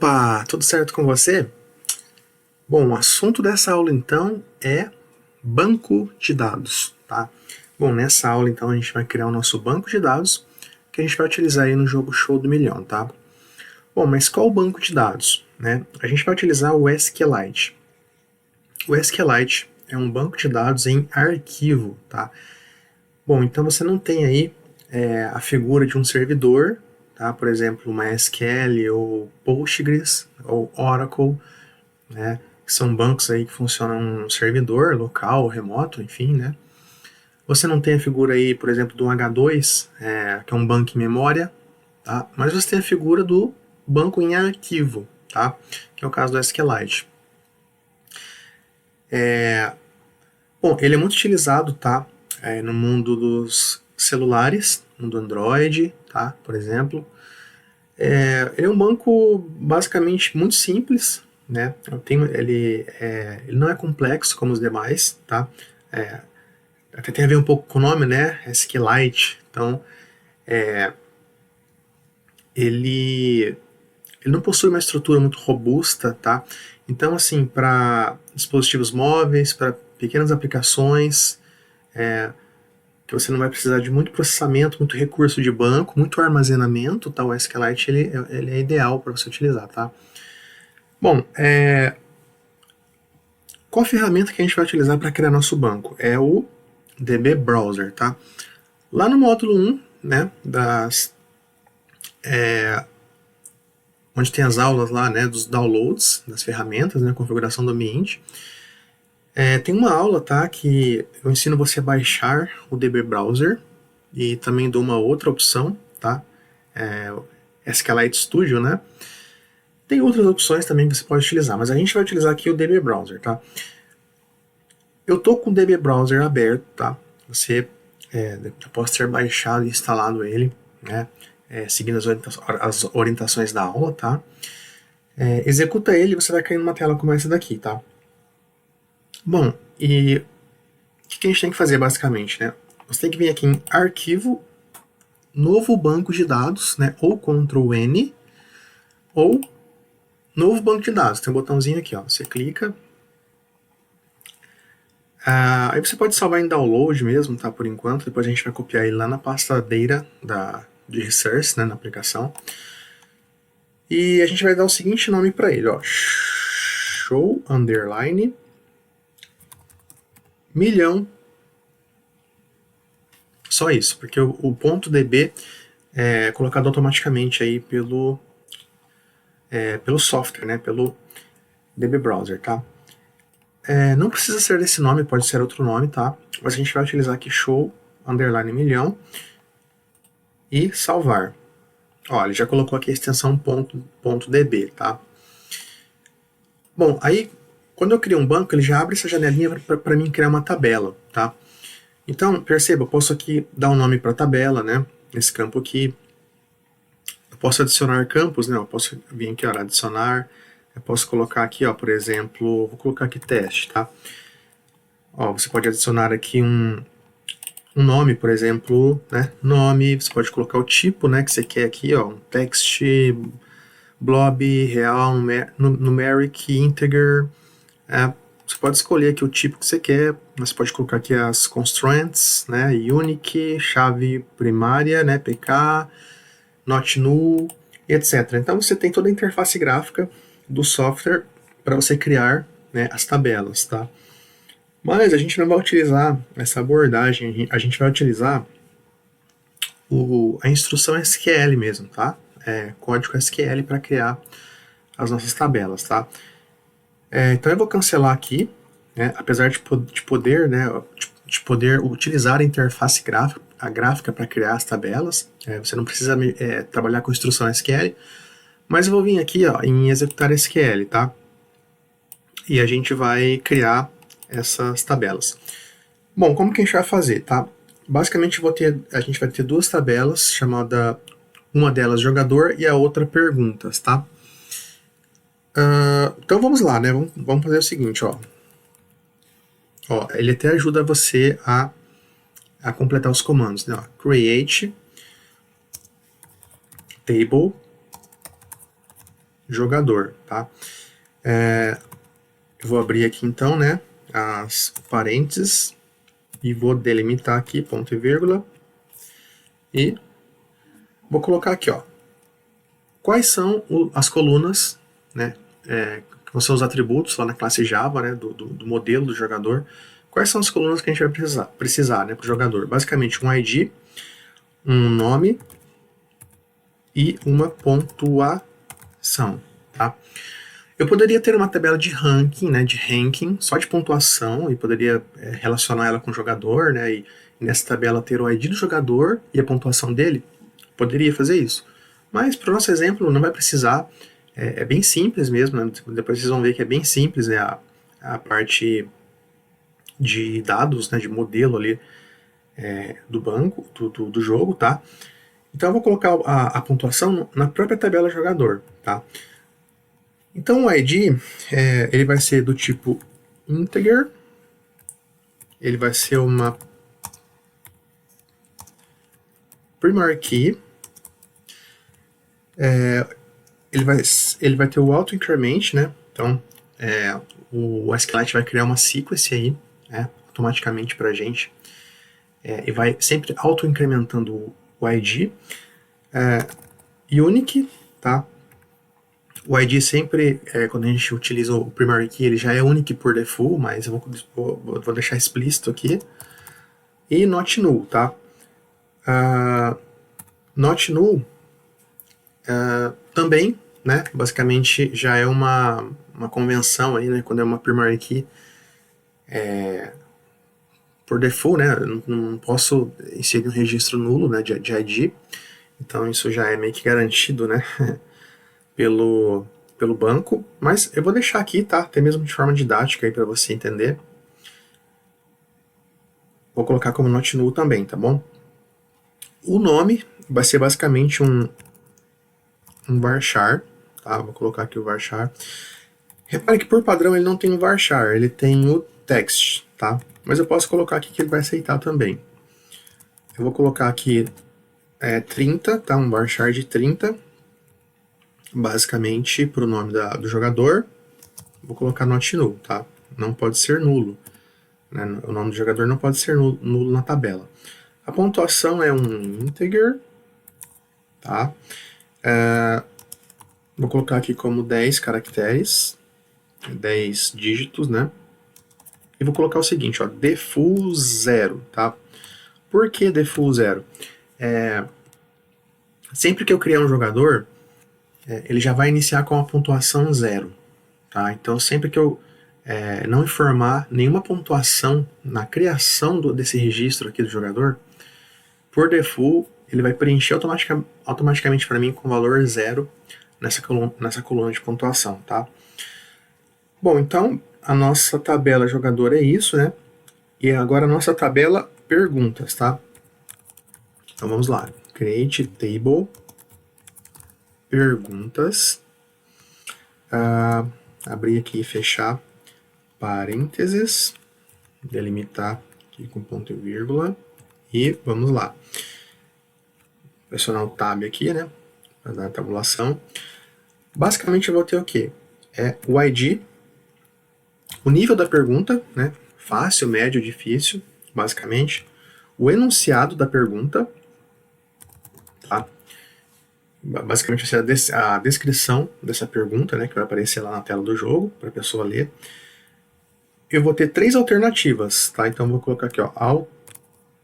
Opa, tudo certo com você? Bom, o assunto dessa aula então é banco de dados, tá? Bom, nessa aula então a gente vai criar o nosso banco de dados que a gente vai utilizar aí no jogo Show do Milhão, tá? Bom, mas qual o banco de dados, né? A gente vai utilizar o SQLite. O SQLite é um banco de dados em arquivo, tá? Bom, então você não tem aí a figura de um servidor, tá? Por exemplo, MySQL ou Postgres ou Oracle, né? Que são bancos aí que funcionam no servidor local, remoto, enfim, né? Você não tem a figura aí, por exemplo, do H2, que é um banco em memória, tá? Mas você tem a figura do banco em arquivo, tá? Que é o caso do SQLite. Bom, ele é muito utilizado, tá? No mundo dos celulares, no mundo Android, tá? Por exemplo. Ele é um banco basicamente muito simples, né? Ele não é complexo como os demais, tá? Até tem a ver um pouco com o nome, né? SQLite. Então, ele não possui uma estrutura muito robusta, tá? Então, assim, para dispositivos móveis, para pequenas aplicações, que você não vai precisar de muito processamento, muito recurso de banco, muito armazenamento, tá? O SQLite ele é ideal para você utilizar, tá? Bom, qual a ferramenta que a gente vai utilizar para criar nosso banco? É o DB Browser, tá? Lá no módulo 1, né, onde tem as aulas lá, né, dos downloads, das ferramentas, né, configuração do ambiente, tem uma aula, tá, que eu ensino você a baixar o DB Browser e também dou uma outra opção, tá, SQLite Studio, né. Tem outras opções também que você pode utilizar, mas a gente vai utilizar aqui o DB Browser, tá. Eu tô com o DB Browser aberto, tá, você pode ter baixado e instalado ele, né, seguindo as orientações da aula, tá. Executa ele e você vai cair numa tela como essa daqui, tá. Bom, e o que a gente tem que fazer basicamente, né? Você tem que vir aqui em Arquivo, Novo Banco de Dados, né? Ou Ctrl N, ou Novo Banco de Dados. Tem um botãozinho aqui, ó. Você clica. Aí você pode salvar em download mesmo, tá? Por enquanto. Depois a gente vai copiar ele lá na pasta Data de Resource, né? Na aplicação. E a gente vai dar o seguinte nome para ele, ó. Show underline milhão. Só isso, porque o ponto .db é colocado automaticamente aí pelo software, né, pelo DB Browser, tá? Não precisa ser desse nome, pode ser outro nome, tá? Mas a gente vai utilizar aqui show underline milhão e salvar. Ó, ele já colocou aqui a extensão .db, tá? Bom, aí quando eu crio um banco, ele já abre essa janelinha para mim criar uma tabela, tá? Então, perceba, eu posso aqui dar um nome para a tabela, né? Nesse campo aqui. Eu posso adicionar campos, né? Eu posso vir aqui, ó, adicionar. Eu posso colocar aqui, ó, por exemplo, vou colocar aqui teste, tá? Ó, você pode adicionar aqui um nome, por exemplo, né? Nome, você pode colocar o tipo, né, que você quer aqui, ó, um text, blob, real, numeric, integer. Você pode escolher aqui o tipo que você quer. Você pode colocar aqui as constraints, né? Unique, chave primária, né? PK, not null, etc. Então você tem toda a interface gráfica do software para você criar, né, as tabelas, tá? Mas a gente não vai utilizar essa abordagem, a gente vai utilizar a instrução SQL mesmo, tá? Código SQL para criar as nossas tabelas, tá? Então eu vou cancelar aqui, né, apesar de poder, né, de poder utilizar a interface gráfica para criar as tabelas, você não precisa trabalhar com instrução SQL, mas eu vou vir aqui, ó, em executar SQL, tá? E a gente vai criar essas tabelas. Bom, como que a gente vai fazer, tá? Basicamente a gente vai ter duas tabelas, uma delas jogador e a outra perguntas, tá? Então vamos lá, né? Vamos fazer o seguinte, ó. Ele até ajuda você a completar os comandos, né? Create table jogador, tá? Eu vou abrir aqui então, né, as parênteses e vou delimitar aqui, ponto e vírgula, e vou colocar aqui, ó, quais são as colunas, né, que são os atributos lá na classe Java, né, do modelo do jogador. Quais são as colunas que a gente vai precisar, né, para o jogador? Basicamente um ID, um nome e uma pontuação, tá? Eu poderia ter uma tabela de ranking, né, só de pontuação, e poderia relacionar ela com o jogador, né, e nessa tabela ter o ID do jogador e a pontuação dele. Poderia fazer isso. Mas para o nosso exemplo não vai precisar, é bem simples mesmo, né? Depois vocês vão ver que é bem simples, a parte de dados, né, de modelo ali do banco, do jogo, tá? Então eu vou colocar a pontuação na própria tabela jogador, tá? Então o ID, ele vai ser do tipo integer, ele vai ser uma primary key, ele vai ter o auto-increment, né? Então o SQLite vai criar uma sequence aí, né, automaticamente para a gente, e vai sempre auto-incrementando o ID. Unique, tá? O ID sempre, quando a gente utiliza o primary key, ele já é unique por default, mas eu vou deixar explícito aqui. E not null, tá? Not null também, né? Basicamente já é uma convenção aí, né? Quando é uma primary key, por default, né? Eu não posso inserir um registro nulo, né? De ID. Então isso já é meio que garantido, né? pelo banco, mas eu vou deixar aqui, tá? Até mesmo de forma didática aí para você entender. Vou colocar como not null também, tá bom? O nome vai ser basicamente um varchar, tá? Vou colocar aqui o varchar. Repare que por padrão ele não tem um varchar, ele tem o text, tá? Mas eu posso colocar aqui que ele vai aceitar também. Eu vou colocar aqui 30, tá? Um varchar de 30. Basicamente, para o nome do jogador, vou colocar not null, tá? Não pode ser nulo, né? O nome do jogador não pode ser nulo na tabela. A pontuação é um integer, tá? Vou colocar aqui como 10 caracteres, 10 dígitos, né? E vou colocar o seguinte, ó, default 0, tá? Por que default 0? Sempre que eu criar um jogador, ele já vai iniciar com a pontuação 0, tá? Então, sempre que eu não informar nenhuma pontuação na criação desse registro aqui do jogador, por default, ele vai preencher automaticamente para mim com valor 0 nessa coluna de pontuação, tá? Bom, então, a nossa tabela jogador é isso, né? E agora a nossa tabela perguntas, tá? Então, vamos lá. Create table perguntas, abrir aqui e fechar parênteses, delimitar aqui com ponto e vírgula, e vamos lá. Pressionar o tab aqui, né, para dar a tabulação. Basicamente eu vou ter o quê? O ID, o nível da pergunta, né, fácil, médio, difícil, basicamente, o enunciado da pergunta, tá? Basicamente a descrição dessa pergunta, né, que vai aparecer lá na tela do jogo, para a pessoa ler. Eu vou ter 3 alternativas, tá? Então vou colocar aqui, ó,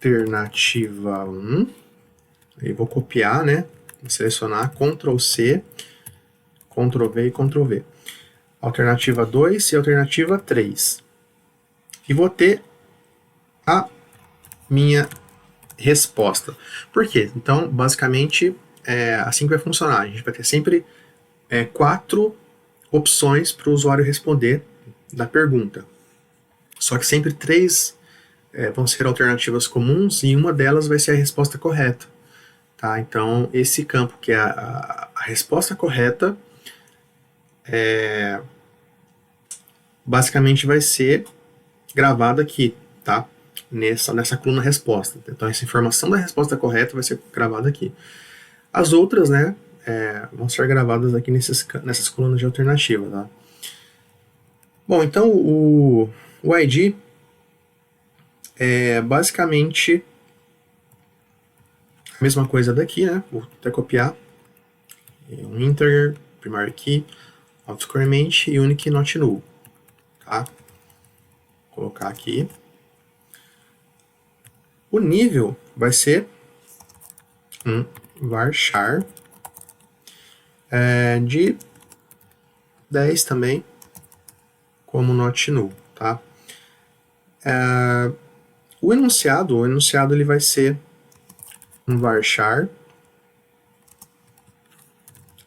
alternativa 1, aí vou copiar, né, vou selecionar, Ctrl C, Ctrl V e Ctrl V. Alternativa 2 e alternativa 3. E vou ter a minha resposta. Por quê? Então, basicamente, assim que vai funcionar. A gente vai ter sempre 4 opções para o usuário responder da pergunta. Só que sempre 3 vão ser alternativas comuns e uma delas vai ser a resposta correta. Tá? Então, esse campo que é a resposta correta basicamente vai ser gravado aqui, tá? Nessa coluna resposta. Então, essa informação da resposta correta vai ser gravada aqui. As outras, né, vão ser gravadas aqui nessas colunas de alternativa, tá? Bom, então o ID é basicamente a mesma coisa daqui, né? Vou até copiar. Um integer, primary key, autoscorecement e unique not null, tá? Vou colocar aqui. O nível vai ser um varchar de 10 também, como not null, tá? O enunciado ele vai ser um varchar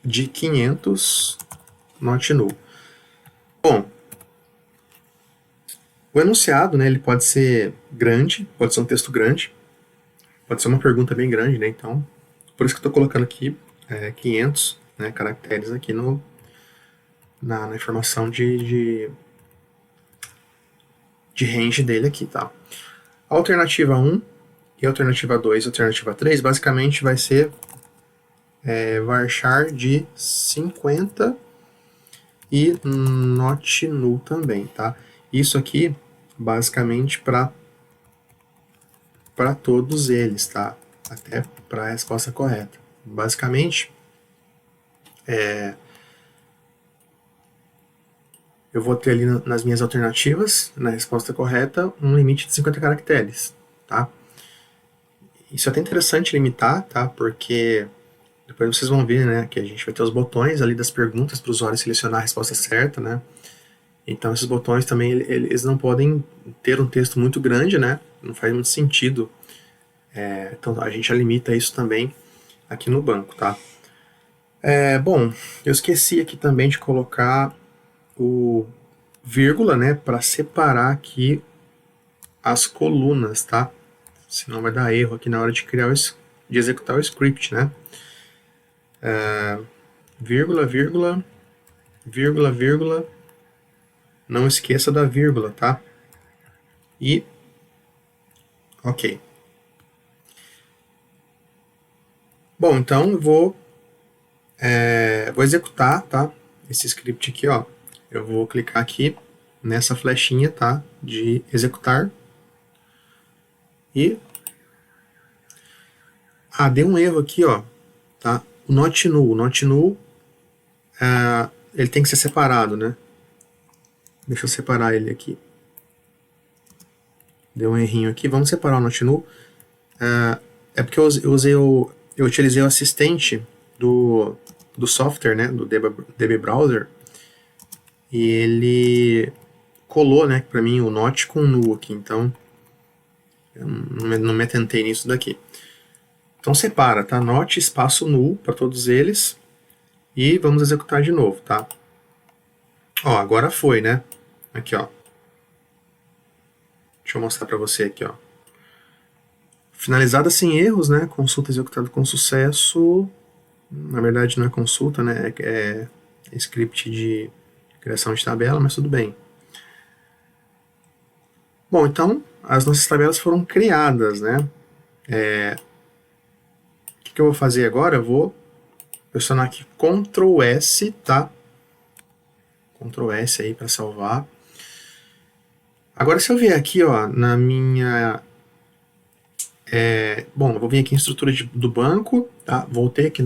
de 500 not null. Bom, o enunciado, né, ele pode ser grande, pode ser um texto grande, pode ser uma pergunta bem grande, né, então, por isso que eu estou colocando aqui 500, né, caracteres aqui na informação de range dele aqui, tá? A alternativa 1 e a alternativa 2 e a alternativa 3 basicamente vai ser varchar de 50 e not null também, tá? Isso aqui basicamente para todos eles, tá? Até para a resposta correta. Basicamente, eu vou ter ali nas minhas alternativas, na resposta correta, um limite de 50 caracteres, tá? Isso é até interessante limitar, tá? Porque depois vocês vão ver, né, que a gente vai ter os botões ali das perguntas para o usuário selecionar a resposta certa, né? Então esses botões também, eles não podem ter um texto muito grande, né? Não faz muito sentido. Então a gente já limita isso também aqui no banco, tá? Bom, eu esqueci aqui também de colocar o vírgula, né, para separar aqui as colunas, tá? Senão vai dar erro aqui na hora de executar o script, né? Vírgula, vírgula, vírgula, vírgula. Não esqueça da vírgula, tá? E ok. Bom, então eu vou executar, tá? Esse script aqui, ó. Eu vou clicar aqui nessa flechinha, tá? De executar. E deu um erro aqui, ó, tá? O not null. O not null ele tem que ser separado, né? Deixa eu separar ele aqui. Deu um errinho aqui. Vamos separar o not null. É porque eu utilizei o assistente do software, né? Do DB Browser. E ele colou, né, para mim o not com null aqui. Então, eu não me atentei nisso daqui. Então separa, tá? Not espaço null para todos eles. E vamos executar de novo, tá? Ó, agora foi, né? Aqui, ó. Deixa eu mostrar para você aqui, ó. Finalizada sem erros, né? Consulta executada com sucesso. Na verdade não é consulta, né? É script de criação de tabela, mas tudo bem. Bom, então as nossas tabelas foram criadas, né? O que eu vou fazer agora? Eu vou pressionar aqui Ctrl S, tá? Ctrl S aí para salvar. Agora se eu vier aqui, ó, na minha... bom, eu vou vir aqui em estrutura do banco, tá? Voltei aqui,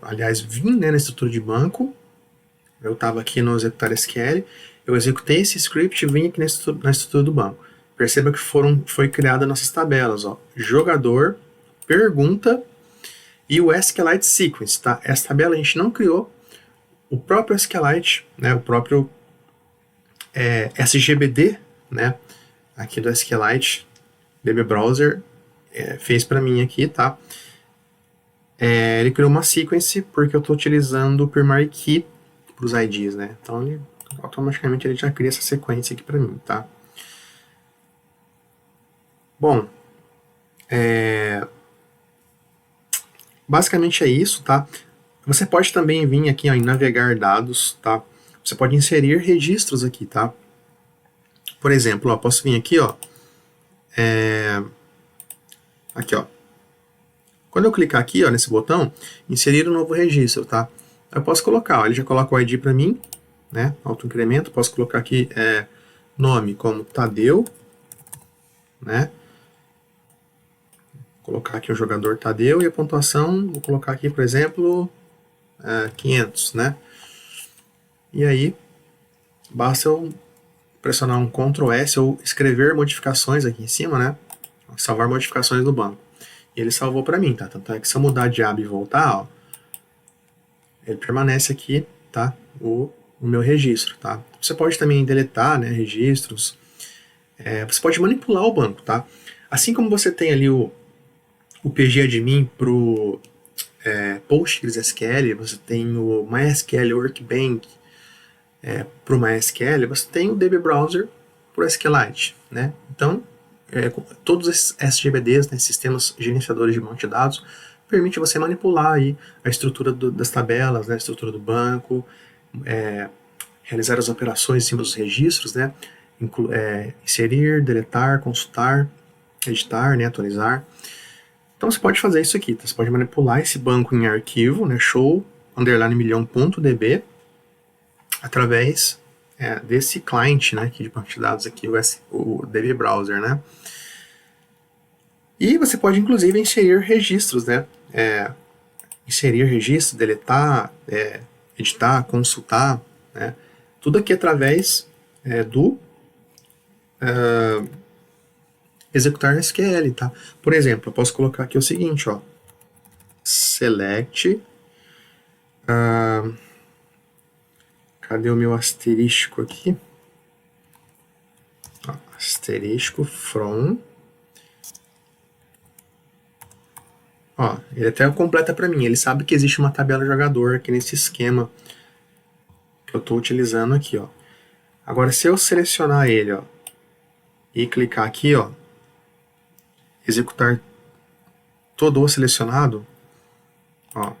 aliás, vim, né, na estrutura de banco. Eu estava aqui no executar SQL, eu executei esse script e vim aqui na estrutura do banco. Perceba que foi criada nossas tabelas, ó, jogador, pergunta e o SQLite sequence, tá? Essa tabela a gente não criou, o próprio SQLite, né, o próprio SGBD, né, aqui do SQLite, DB Browser, fez para mim aqui, tá? Ele criou uma sequence porque eu estou utilizando o primary key para os IDs, né? Então automaticamente ele já cria essa sequência aqui para mim, tá? Bom, basicamente é isso, tá? Você pode também vir aqui, ó, em navegar dados, tá? Você pode inserir registros aqui, tá? Por exemplo, ó, posso vir aqui, ó, aqui, ó, Quando eu clicar aqui, ó, nesse botão, inserir um novo registro, tá? Eu posso colocar, ó, ele já coloca o ID para mim, né? Auto-incremento, posso colocar aqui nome como Tadeu, né? Vou colocar aqui o jogador Tadeu e a pontuação, vou colocar aqui, por exemplo, 500, né? E aí, basta eu pressionar um Ctrl S ou escrever modificações aqui em cima, né? Salvar modificações no banco. E ele salvou para mim, tá? Tanto é que se eu mudar de aba e voltar, ó, ele permanece aqui, tá? O meu registro, tá? Você pode também deletar, né, registros. Você pode manipular o banco, tá? Assim como você tem ali o pgadmin pro PostgreSQL, você tem o MySQL Workbench para o MySQL, você tem o DB Browser para o SQLite, né? Então, todos esses SGBDs, né, sistemas gerenciadores de banco de dados, permite você manipular aí a estrutura das tabelas, né, a estrutura do banco, realizar as operações em cima dos registros, né, inserir, deletar, consultar, editar, né, atualizar. Então você pode fazer isso aqui, tá? Você pode manipular esse banco em arquivo, né, show _milhão.db, através desse client, né, aqui de banco de dados aqui, o DB Browser, né. E você pode inclusive inserir registros, né, inserir registro, deletar, editar, consultar, né, tudo aqui através do executar SQL, tá? Por exemplo, eu posso colocar aqui o seguinte, ó, select, cadê o meu asterisco aqui? Ó, asterisco from, ó, ele até completa para mim, ele sabe que existe uma tabela jogador aqui nesse esquema que eu estou utilizando aqui, ó. Agora, se eu selecionar ele, ó, e clicar aqui, ó, executar todo o selecionado, ó,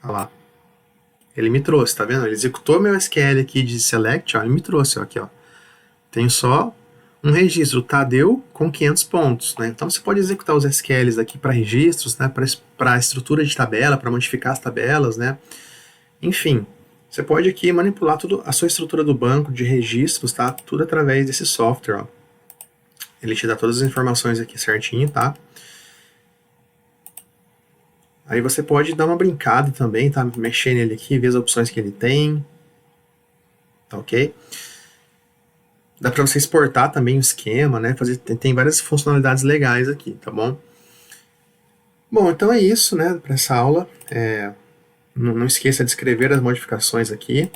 olha lá, ele me trouxe, tá vendo? Ele executou meu SQL aqui de select, ó, ele me trouxe, ó, aqui, ó. Tem só um registro, Tadeu, com 500 pontos, né? Então você pode executar os SQLs aqui para registros, né? Para a estrutura de tabela, para modificar as tabelas, né? Enfim, você pode aqui manipular tudo, a sua estrutura do banco de registros, tá? Tudo através desse software, ó. Ele te dá todas as informações aqui certinho, tá? Aí você pode dar uma brincada também, tá? Mexer nele aqui, ver as opções que ele tem, tá ok? Dá para você exportar também o esquema, né? Tem várias funcionalidades legais aqui, tá bom? Bom, então é isso, né? Para essa aula. Não esqueça de escrever as modificações aqui.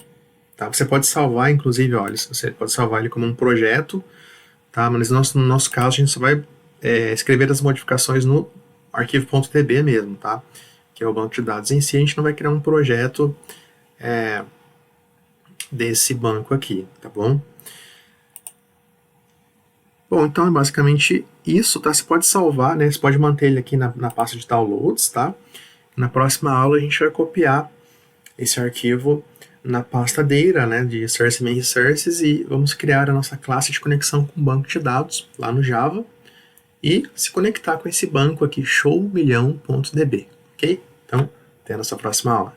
Tá? Você pode salvar, inclusive, olha, você pode salvar ele como um projeto, tá? Mas no nosso caso, a gente só vai escrever as modificações no arquivo.db mesmo, tá? Que é o banco de dados em si. A gente não vai criar um projeto desse banco aqui, tá bom? Bom, então é basicamente isso, tá? Você pode salvar, né? Você pode manter ele aqui na pasta de downloads, tá? Na próxima aula a gente vai copiar esse arquivo na pasta data, né, de Source Main Resources, e vamos criar a nossa classe de conexão com o banco de dados lá no Java e se conectar com esse banco aqui, show milhão.db, ok? Então, até a nossa próxima aula.